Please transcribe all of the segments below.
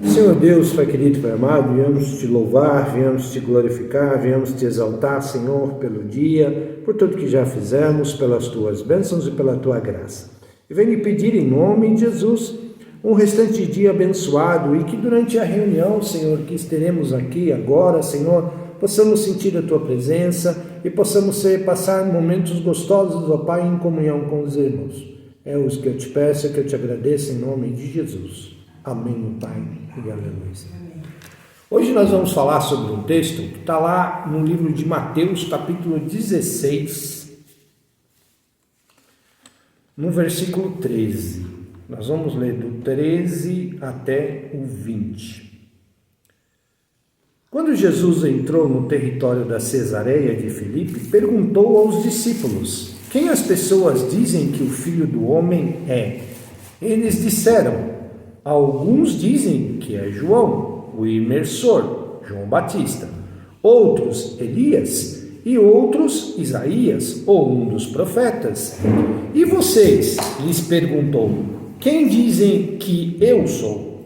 Senhor Deus, Pai querido, Pai amado, viemos te louvar, viemos te glorificar, viemos te exaltar, Senhor, pelo dia, por tudo que já fizemos, pelas tuas bênçãos e pela tua graça. E venho lhe pedir em nome de Jesus um restante dia abençoado e que durante a reunião, Senhor, que estaremos aqui agora, Senhor, possamos sentir a tua presença e possamos passar momentos gostosos, ó Pai, em comunhão com os irmãos. É os que eu te peço, que eu te agradeço em nome de Jesus. Amém, Pai, e aleluia. Hoje nós vamos falar sobre um texto que está lá no livro de Mateus, capítulo 16, no versículo 13. Nós vamos ler do 13 até o 20. Quando Jesus entrou no território da Cesareia de Filipe, perguntou aos discípulos: quem as pessoas dizem que o Filho do Homem é? Eles disseram: alguns dizem que é João, o imersor, João Batista. Outros, Elias, e outros, Isaías, ou um dos profetas. E vocês? Lhes perguntou: quem dizem que eu sou?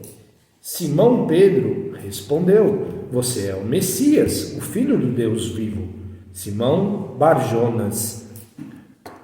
Simão Pedro respondeu: você é o Messias, o Filho do Deus vivo. Simão Barjonas.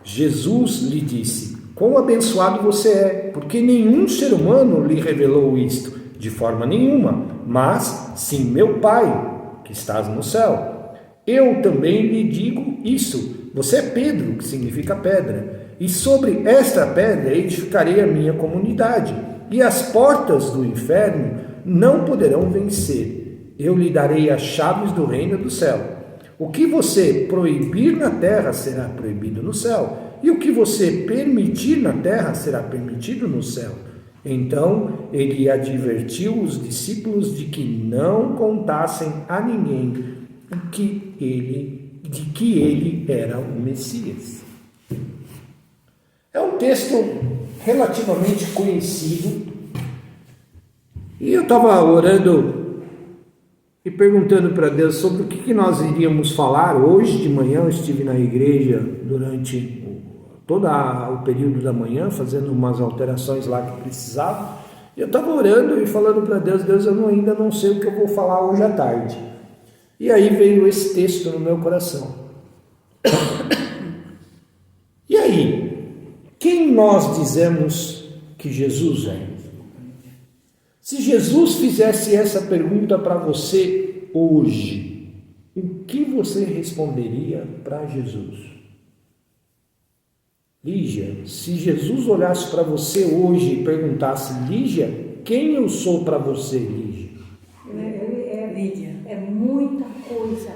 Jesus lhe disse: quão abençoado você é, porque nenhum ser humano lhe revelou isto, de forma nenhuma, mas sim meu Pai, que estás no céu. Eu também lhe digo isso: você é Pedro, que significa pedra, e sobre esta pedra edificarei a minha comunidade, e as portas do inferno não poderão vencer. Eu lhe darei as chaves do reino do céu. O que você proibir na terra será proibido no céu, e o que você permitir na terra será permitido no céu. Então ele advertiu os discípulos de que não contassem a ninguém de que ele era o Messias. É um texto relativamente conhecido, e eu estava orando e perguntando para Deus sobre o que nós iríamos falar. Hoje de manhã eu estive na igreja durante todo o período da manhã, fazendo umas alterações lá que precisava. Eu estava orando e falando para Deus: Deus, eu ainda não sei o que eu vou falar hoje à tarde. E aí veio esse texto no meu coração. E aí, quem nós dizemos que Jesus é? Se Jesus fizesse essa pergunta para você hoje, o que você responderia para Jesus? Lígia, se Jesus olhasse para você hoje e perguntasse: Lígia, quem eu sou para você, Lígia? Lídia, é muita coisa.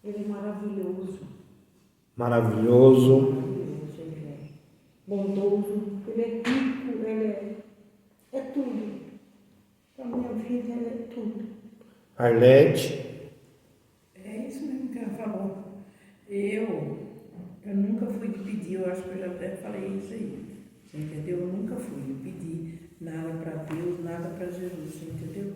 Ele é maravilhoso. Maravilhoso. Ele é bondoso, ele é rico, ele é tudo. Para a minha vida ele é tudo. Arlete. É isso mesmo que ela falou. Eu nunca fui de pedir, eu acho que eu já até falei isso aí. Você entendeu? Eu nunca fui de pedir nada para Deus, nada para Jesus, você entendeu?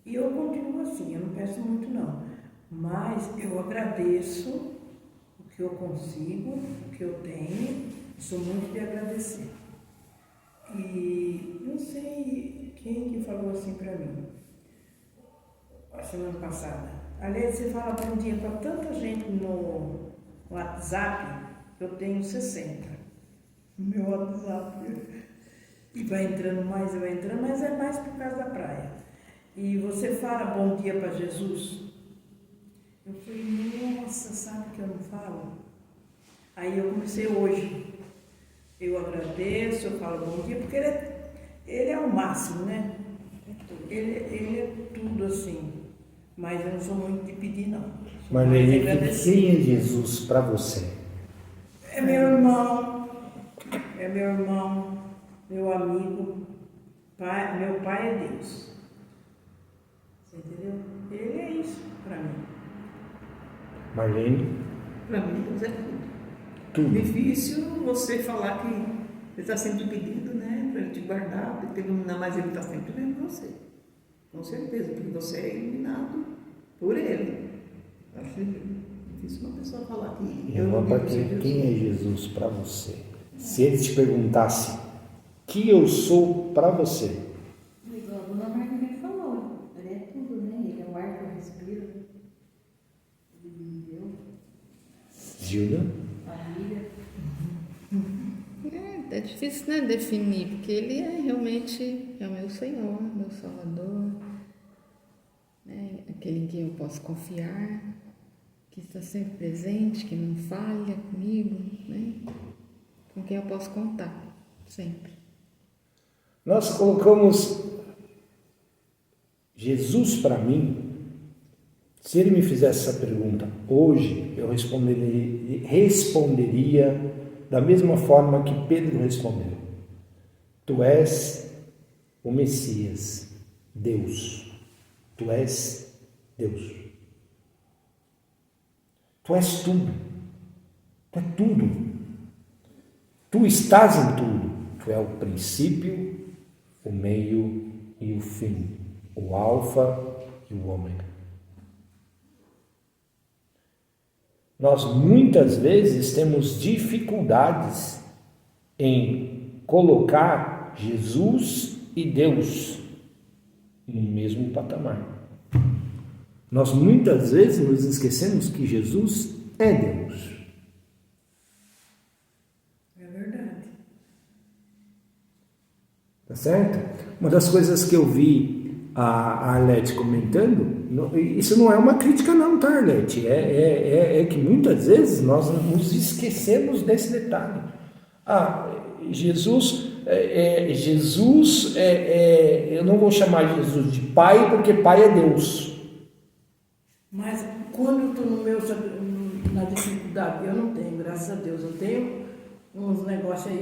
E eu continuo assim, eu não peço muito não. Mas eu agradeço o que eu consigo, o que eu tenho, sou muito de agradecer. E não sei quem que falou assim para mim, a semana passada. Aliás, você fala bom dia para tanta gente no WhatsApp, eu tenho 60 no meu WhatsApp. E vai entrando mais, mas é mais por causa da praia. E você fala bom dia para Jesus? Eu falei, nossa, sabe que eu não falo? Aí eu comecei hoje. Eu agradeço, eu falo bom dia, porque ele é o máximo, né? Ele é tudo assim. Mas eu não sou muito de pedir, não. Marlene, quem é Jesus para você? É meu irmão, meu amigo, meu pai é Deus. Você entendeu? Ele é isso para mim. Marlene? Para mim, Deus é tudo. Tudo. Difícil você falar que ele está sempre pedindo, né? Para ele te guardar, para ele te iluminar, mas ele está sempre vendo você. Com certeza, porque você é iluminado por ele. Acho difícil uma pessoa falar que Quem é Jesus para você? Se ele te perguntasse: que eu sou para você? Igual a dona Margarida. Gilda? É difícil, né, definir, porque ele é realmente o meu Senhor, meu Salvador, né, aquele em quem eu posso confiar, que está sempre presente, que não falha comigo, né, com quem eu posso contar, sempre. Nós colocamos Jesus para mim. Se ele me fizesse essa pergunta hoje, eu responderia da mesma forma que Pedro respondeu. Tu és o Messias, Deus. Tu és Deus. Tu és tudo. Tu é tudo. Tu estás em tudo. Tu é o princípio, o meio e o fim. O alfa e o ômega. Nós muitas vezes temos dificuldades em colocar Jesus e Deus no mesmo patamar. Nós muitas vezes nos esquecemos que Jesus é Deus. É verdade. Tá certo? Uma das coisas que eu vi a Arlete comentando, isso não é uma crítica não, tá, Arlete? É que muitas vezes nós nos esquecemos desse detalhe. Jesus, eu não vou chamar Jesus de Pai, porque Pai é Deus. Mas quando eu estou na dificuldade, eu não tenho, graças a Deus, eu tenho uns negócios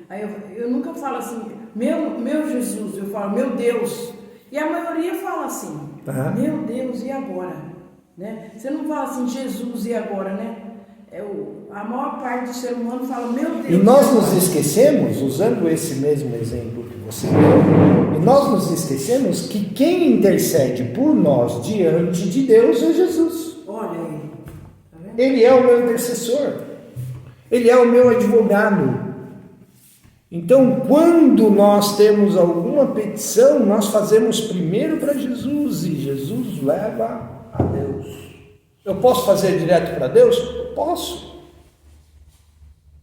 aí eu nunca falo assim, meu Jesus, eu falo, meu Deus. E a maioria fala assim, meu Deus, e agora? Né? Você não fala assim, Jesus, e agora, né? A maior parte do ser humano fala, meu Deus. E nós nos esquecemos, usando esse mesmo exemplo que você deu, e nós nos esquecemos que quem intercede por nós diante de Deus é Jesus. Olha aí. Tá vendo? Ele é o meu intercessor. Ele é o meu advogado. Então, quando nós temos alguma petição, nós fazemos primeiro para Jesus e Jesus leva a Deus. Eu posso fazer direto para Deus? Posso.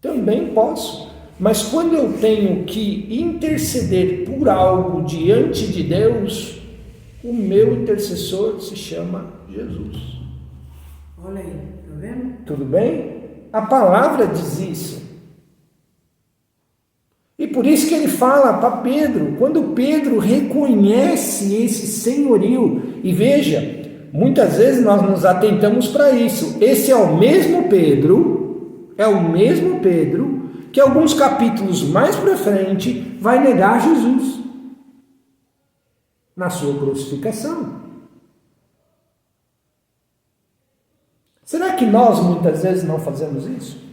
Também posso. Mas quando eu tenho que interceder por algo diante de Deus, o meu intercessor se chama Jesus. Olha aí, tá vendo? Tudo bem? A palavra diz isso. E por isso que ele fala para Pedro, quando Pedro reconhece esse senhorio, e veja, muitas vezes nós nos atentamos para isso, esse é o mesmo Pedro, que alguns capítulos mais para frente vai negar Jesus, na sua crucificação. Será que nós muitas vezes não fazemos isso?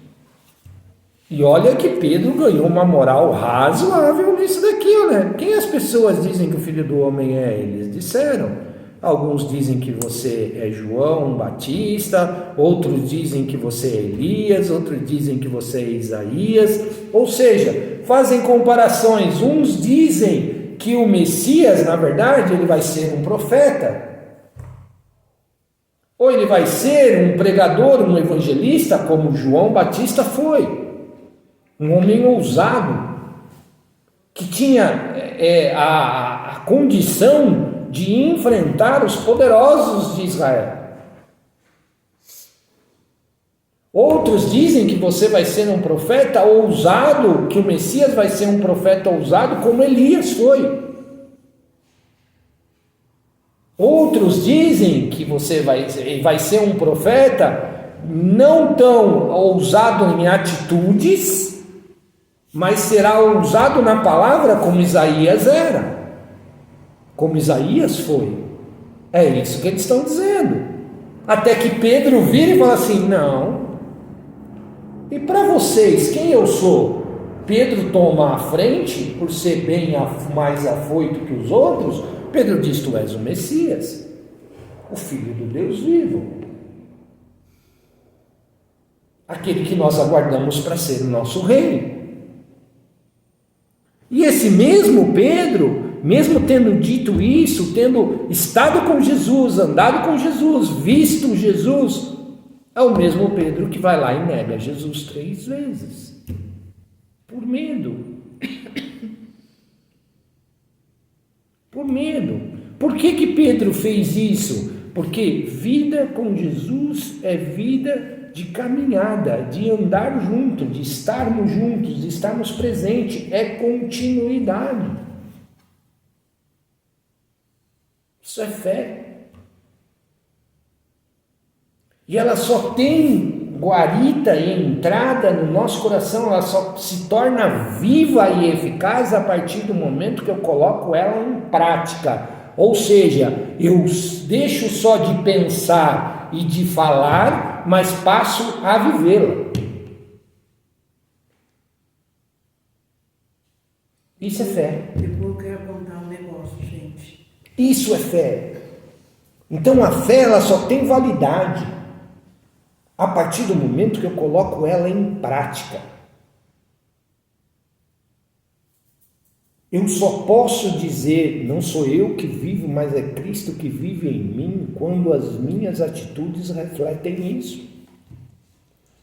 E olha que Pedro ganhou uma moral razoável nisso daqui, né? Quem as pessoas dizem que o Filho do Homem é? Eles disseram. Alguns dizem que você é João Batista, outros dizem que você é Elias, outros dizem que você é Isaías. Ou seja, fazem comparações. Uns dizem que o Messias, na verdade, ele vai ser um profeta. Ou ele vai ser um pregador, um evangelista, como João Batista foi. Um homem ousado, que tinha a condição de enfrentar os poderosos de Israel. Outros dizem que você vai ser um profeta ousado, que o Messias vai ser um profeta ousado, como Elias foi. Outros dizem que você vai ser um profeta não tão ousado em atitudes, mas será ousado na palavra como Isaías era, como Isaías foi. É isso que eles estão dizendo. Até que Pedro vira e fala assim, não. E para vocês, quem eu sou? Pedro toma a frente, por ser bem mais afoito que os outros. Pedro diz, tu és o Messias, o Filho do Deus vivo. Aquele que nós aguardamos para ser o nosso rei. E esse mesmo Pedro, mesmo tendo dito isso, tendo estado com Jesus, andado com Jesus, visto Jesus, É o mesmo Pedro que vai lá e nega Jesus 3 vezes. Por medo. Por medo. Por que Pedro fez isso? Porque vida com Jesus é vida de caminhada, de andar junto, de estarmos juntos, de estarmos presentes. É continuidade. Isso é fé. E ela só tem guarita e entrada no nosso coração, ela só se torna viva e eficaz a partir do momento que eu coloco ela em prática. Ou seja, eu deixo só de pensar e de falar, mas passo a vivê-la. Isso é fé. Depois eu quero contar um negócio, gente. Isso é fé. Então a fé ela só tem validade a partir do momento que eu coloco ela em prática. Eu só posso dizer, não sou eu que vivo, mas é Cristo que vive em mim, quando as minhas atitudes refletem isso.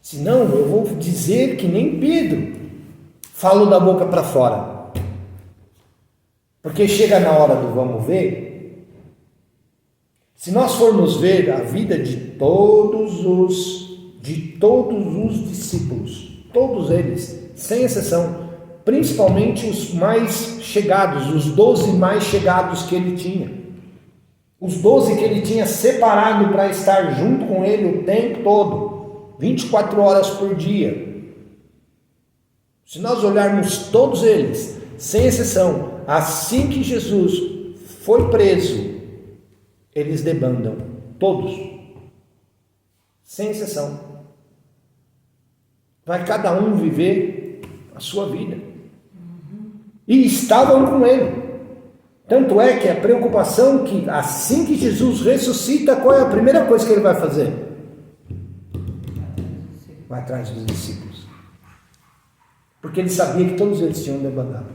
Senão eu vou dizer que nem Pedro, falo da boca para fora. Porque chega na hora do vamos ver, se nós formos ver a vida de todos os discípulos, todos eles, sem exceção, principalmente os mais chegados, os 12 mais chegados que ele tinha, os 12 que ele tinha separado para estar junto com ele o tempo todo, 24 horas por dia. Se nós olharmos todos eles, sem exceção, assim que Jesus foi preso, eles debandam, todos, sem exceção. Vai cada um viver a sua vida. E estavam com ele. Tanto é que a preocupação que assim que Jesus ressuscita, qual é a primeira coisa que ele vai fazer? Vai atrás dos discípulos. Porque ele sabia que todos eles tinham debandado.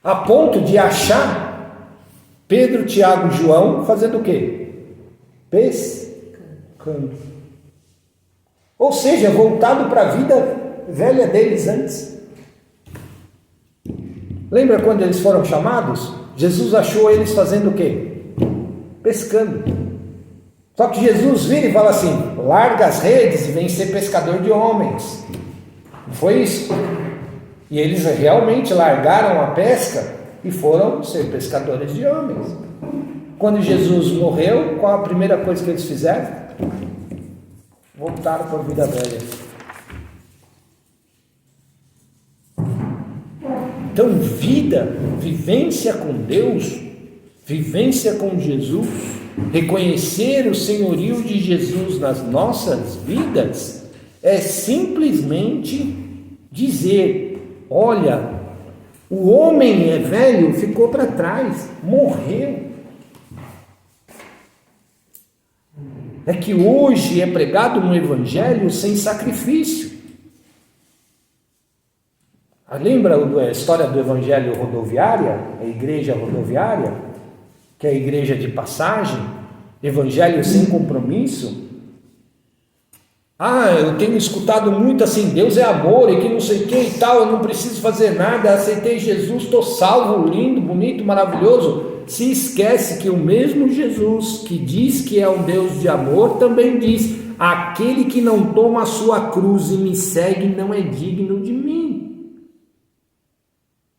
A ponto de achar Pedro, Tiago e João fazendo o quê? Pescando. Ou seja, voltado para a vida velha deles antes. Lembra quando eles foram chamados? Jesus achou eles fazendo o quê? Pescando. Só que Jesus vira e fala assim: larga as redes e vem ser pescador de homens. Não foi isso? E eles realmente largaram a pesca e foram ser pescadores de homens. Quando Jesus morreu, qual a primeira coisa que eles fizeram? Voltaram para a vida velha. Então, vivência com Deus, vivência com Jesus, reconhecer o senhorio de Jesus nas nossas vidas, é simplesmente dizer: olha, o homem é velho, ficou para trás, morreu. É que hoje é pregado um evangelho sem sacrifício. Lembra a história do evangelho rodoviária, a igreja rodoviária, que é a igreja de passagem, evangelho sem compromisso? Eu tenho escutado muito assim, Deus é amor e que não sei o que e tal, eu não preciso fazer nada, aceitei Jesus, estou salvo, lindo, bonito, maravilhoso. Se esquece que o mesmo Jesus que diz que é um Deus de amor, também diz: aquele que não toma a sua cruz e me segue não é digno de mim.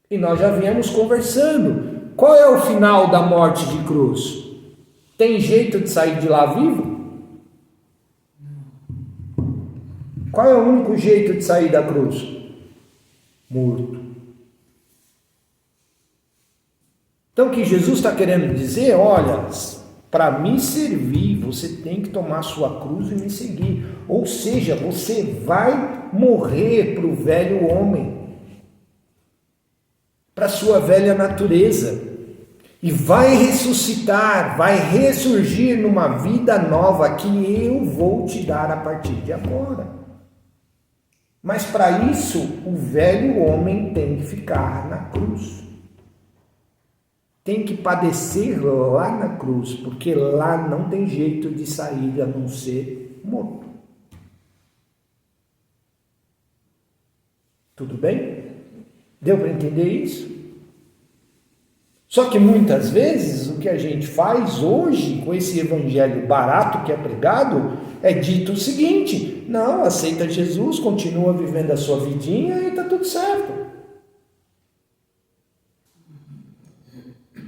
E nós já viemos conversando. Qual é o final da morte de cruz? Tem jeito de sair de lá vivo? Qual é o único jeito de sair da cruz? Morto. Então o que Jesus está querendo dizer: olha, para me servir, você tem que tomar sua cruz e me seguir. Ou seja, você vai morrer para o velho homem, para a sua velha natureza, e vai ressuscitar, vai ressurgir numa vida nova que eu vou te dar a partir de agora. Mas para isso, o velho homem tem que ficar na cruz. tem que padecer lá na cruz, porque lá não tem jeito de sair a não ser morto. Tudo bem? Deu para entender isso? Só que muitas vezes o que a gente faz hoje com esse evangelho barato que é pregado é dito o seguinte: não, aceita Jesus, continua vivendo a sua vidinha e está tudo certo.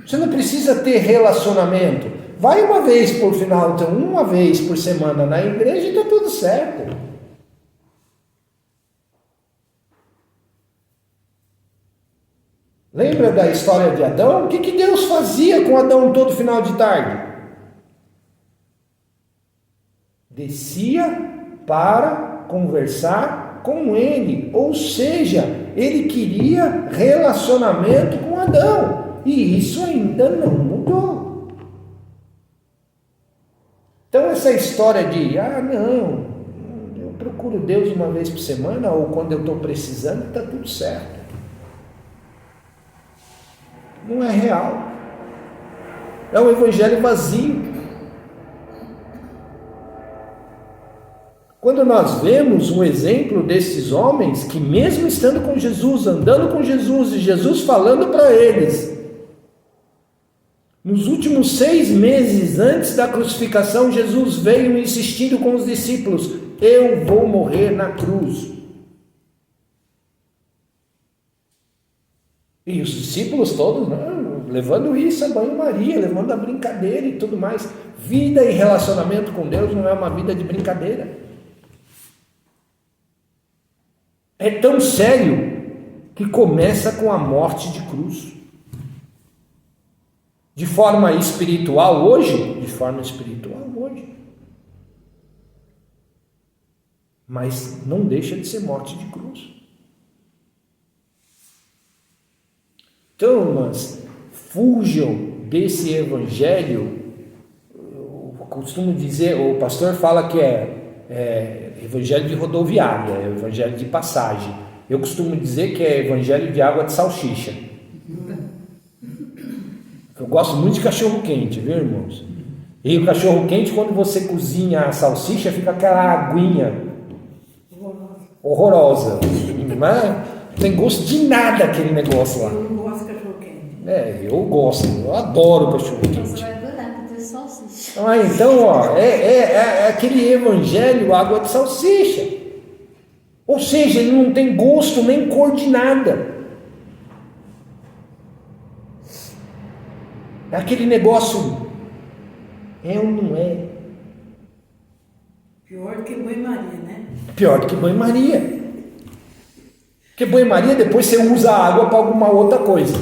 Você não precisa ter relacionamento. Vai uma vez por final, então uma vez por semana na igreja e está tudo certo. Lembra da história de Adão? O que Deus fazia com Adão todo final de tarde? Descia para conversar com ele. Ou seja, ele queria relacionamento com Adão. E isso ainda não mudou. Então essa história de, não, eu procuro Deus uma vez por semana ou quando eu estou precisando, está tudo certo. Não é real. É um evangelho vazio. Quando nós vemos um exemplo desses homens que mesmo estando com Jesus, andando com Jesus e Jesus falando para eles, nos últimos 6 meses antes da crucificação, Jesus veio insistindo com os discípulos: eu vou morrer na cruz. E os discípulos todos, levando isso a banho-maria, levando a brincadeira e tudo mais. Vida e relacionamento com Deus não é uma vida de brincadeira. É tão sério que começa com a morte de cruz. De forma espiritual hoje? De forma espiritual hoje. Mas não deixa de ser morte de cruz. Então, irmãs, fujam desse evangelho. Eu costumo dizer, o pastor fala que é evangelho de rodoviária, é evangelho de passagem. Eu costumo dizer que é evangelho de água de salsicha. Eu gosto muito de cachorro quente, viu, irmãos? E o cachorro quente, quando você cozinha a salsicha, fica aquela aguinha horrorosa. Não tem gosto de nada aquele negócio lá. Eu não gosto de cachorro quente. Eu gosto, eu adoro cachorro quente. Você vai adorar que tem salsicha. Então, é aquele evangelho água de salsicha. Ou seja, ele não tem gosto nem cor de nada. É aquele negócio, ou não é? Pior do que banho-maria, né? Pior do que banho-maria. Porque banho-maria depois você usa a água para alguma outra coisa.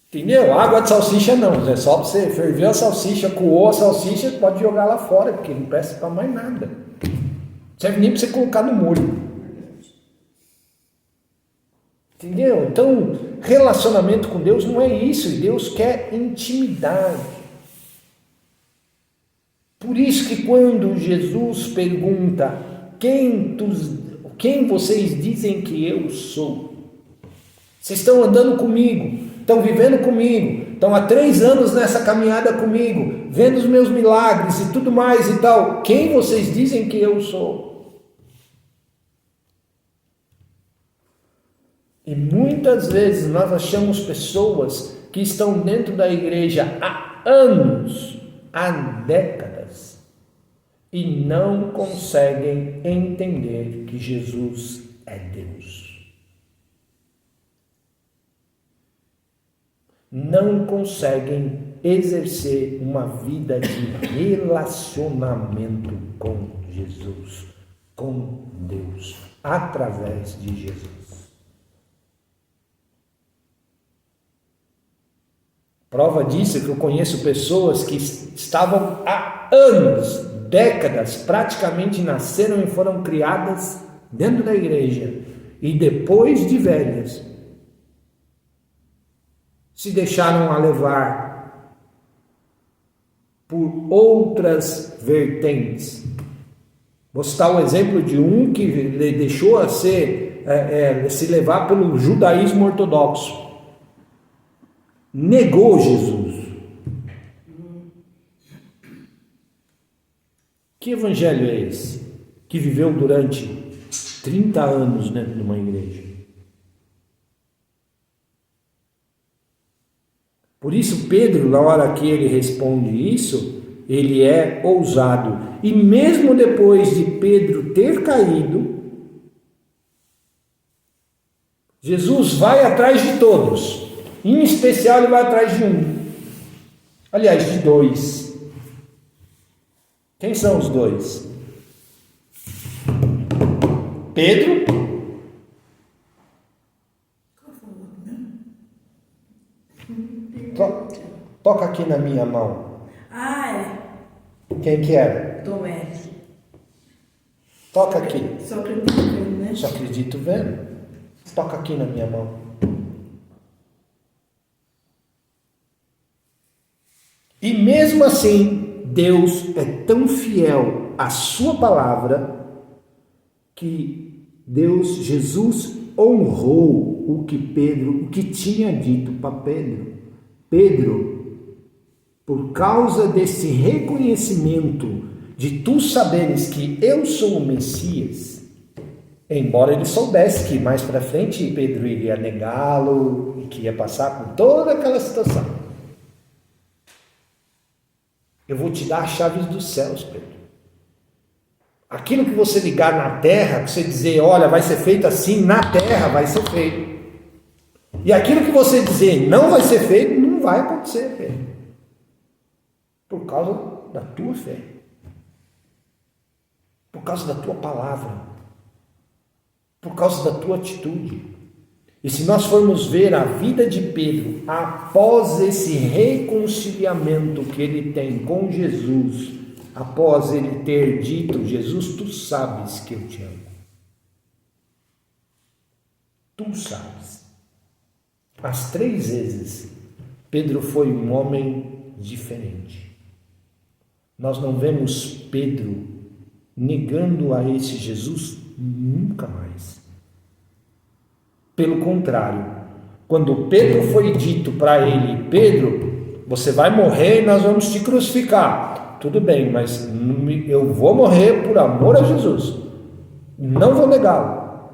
Entendeu? Água de salsicha não. É só para você ferver a salsicha, coou a salsicha, pode jogar lá fora, porque não presta para mais nada. Não serve nem para você colocar no molho. Entendeu? Então, relacionamento com Deus não é isso. Deus quer intimidade. Por isso que quando Jesus pergunta: quem vocês dizem que eu sou? Vocês estão andando comigo, estão vivendo comigo, estão há 3 anos nessa caminhada comigo, vendo os meus milagres e tudo mais e tal. Quem vocês dizem que eu sou? E muitas vezes nós achamos pessoas que estão dentro da igreja há anos, há décadas, e não conseguem entender que Jesus é Deus. Não conseguem exercer uma vida de relacionamento com Jesus, com Deus, através de Jesus. Prova disso é que eu conheço pessoas que estavam há anos, décadas, praticamente nasceram e foram criadas dentro da igreja e depois de velhas se deixaram a levar por outras vertentes. Vou citar o exemplo de um que deixou a se levar pelo judaísmo ortodoxo. negou Jesus. Que evangelho é esse? Que viveu durante 30 anos dentro de uma igreja. Por isso Pedro, na hora que ele responde isso, ele é ousado. E mesmo depois de Pedro ter caído, Jesus vai atrás de todos. Em especial ele vai atrás de um. Aliás, de dois. Quem são os dois? Pedro. Toca aqui na minha mão. Quem que era? Tomé. Toca aqui. Só acredito vendo, né? Só acredito vendo. Toca aqui na minha mão. E mesmo assim, Deus é tão fiel à sua palavra que Jesus honrou o que tinha dito para Pedro. Pedro, por causa desse reconhecimento de tu saberes que eu sou o Messias, embora ele soubesse que mais para frente Pedro iria negá-lo e que ia passar por toda aquela situação. Eu vou te dar as chaves dos céus, Pedro. Aquilo que você ligar na terra, que você dizer, olha, vai ser feito assim, na terra vai ser feito. E aquilo que você dizer não vai ser feito, não vai acontecer, Pedro. Por causa da tua fé. Por causa da tua palavra. Por causa da tua atitude. E se nós formos ver a vida de Pedro, após esse reconciliamento que ele tem com Jesus, após ele ter dito, Jesus, tu sabes que eu te amo. Tu sabes. As 3 vezes, Pedro foi um homem diferente. Nós não vemos Pedro negando a esse Jesus nunca mais. Pelo contrário, quando Pedro foi dito para ele, Pedro, você vai morrer e nós vamos te crucificar. Tudo bem, mas eu vou morrer por amor a Jesus. Não vou negá-lo.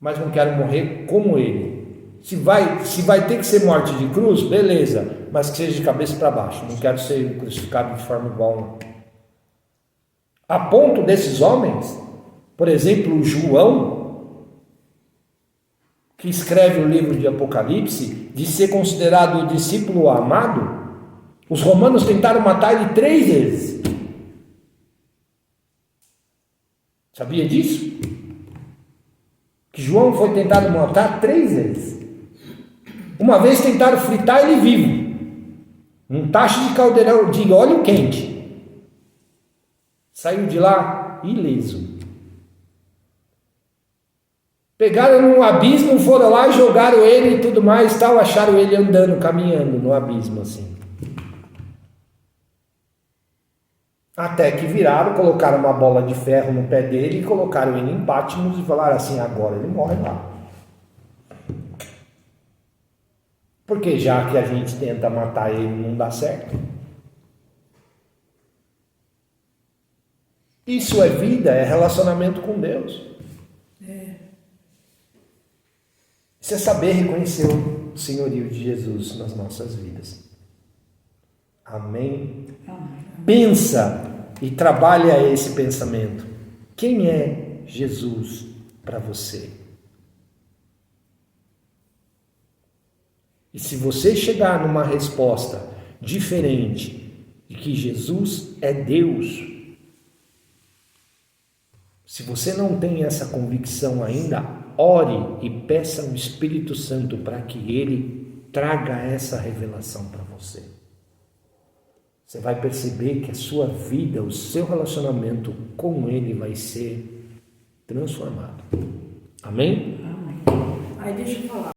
Mas não quero morrer como ele. Se vai ter que ser morte de cruz, beleza, mas que seja de cabeça para baixo. Não quero ser crucificado de forma igual. A ponto desses homens, por exemplo, João, que escreve o livro de Apocalipse, de ser considerado o discípulo amado, os romanos tentaram matar ele 3 vezes. Sabia disso? Que João foi tentado matar 3 vezes. Uma vez tentaram fritar ele vivo, num tacho de caldeirão de óleo quente. Saiu de lá ileso. Pegaram num abismo, foram lá, jogaram ele e tudo mais, tal, acharam ele andando, caminhando no abismo assim. Até que viraram, colocaram uma bola de ferro no pé dele e colocaram ele em Patmos e falaram assim, agora ele morre lá. Porque já que a gente tenta matar ele, não dá certo. Isso é vida, é relacionamento com Deus. Isso é saber reconhecer o senhorio de Jesus nas nossas vidas. Amém? Pensa e trabalha esse pensamento. Quem é Jesus para você? E se você chegar numa resposta diferente de que Jesus é Deus, se você não tem essa convicção ainda, ore e peça ao Espírito Santo para que Ele traga essa revelação para você. Você vai perceber que a sua vida, o seu relacionamento com Ele vai ser transformado. Amém? Aí deixa eu falar.